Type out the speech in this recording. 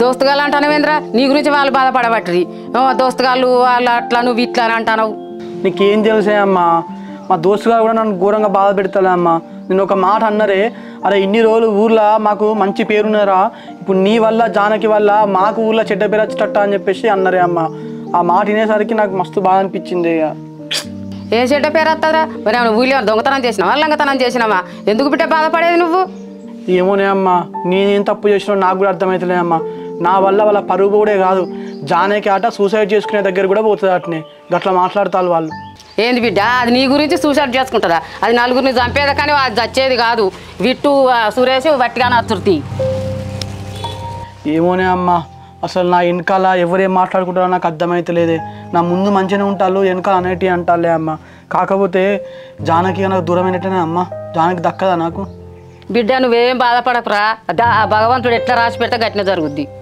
దోస్తుగాళ్ళు అంటానవేంద్రా నీ గురించి వాళ్ళు బాధపడబట్టి దోస్తుగాళ్ళు వాళ్ళు అట్లా నువ్వు ఇట్లా అని అంటావు. నీకేం తెలుసే అమ్మా, మా దోస్తుగా కూడా నన్ను ఘోరంగా బాధ పెడతాలే అమ్మా. నేను ఒక మాట అన్నరే, అరే ఇన్ని రోజులు ఊర్లో మాకు మంచి పేరున్నారా, ఇప్పుడు నీ వల్ల జానకి వల్ల మాకు ఊర్లో చెడ్డ పేరు వచ్చేటట్ట అని చెప్పేసి అన్నరే అమ్మ. ఆ మాట వినేసరికి నాకు మస్తు బాధ అనిపించింది. ఏ చెడ్డ పేరు వస్తుందా? మరి ఏమైనా ఊళ్ళో దొంగతనం చేసినావా లంగతనం చేసినావా? ఎందుకు బిడ్డ బాధపడేది నువ్వు? ఏమోనే అమ్మా, నేనేం తప్పు చేసినా నాకు కూడా అర్థమవుతలే అమ్మా. నా వల్ల వాళ్ళ పరువు కూడా కాదు, జానకి ఆట సూసైడ్ చేసుకునే దగ్గర కూడా పోతుంది అట్నే. గట్లా మాట్లాడతారు వాళ్ళు. ఏంది బిడ్డ అది నీ గురించి సూసైడ్ చేసుకుంటుందా? అది నలుగురిని చంపేది కానీ అది చచ్చేది కాదు. విట్టు సురేష్ వట్టిగానే అతుర్తి. ఏమోనే అమ్మా, అసలు నా వెనకాల ఎవరేం మాట్లాడుకుంటారో నాకు అర్థమైతలేదే. నా ముందు మంచిగానే ఉంటారు, వెనకాల అనేటివి అంటారులే అమ్మ. కాకపోతే జానకి నాకు దూరమైనట్టేనే అమ్మ. జానకి దక్కదా నాకు? బిడ్డ నువ్వేం బాధపడకురా, భగవంతుడు ఎట్లా రాసి పెడితే గట్టిన జరుగుద్ది.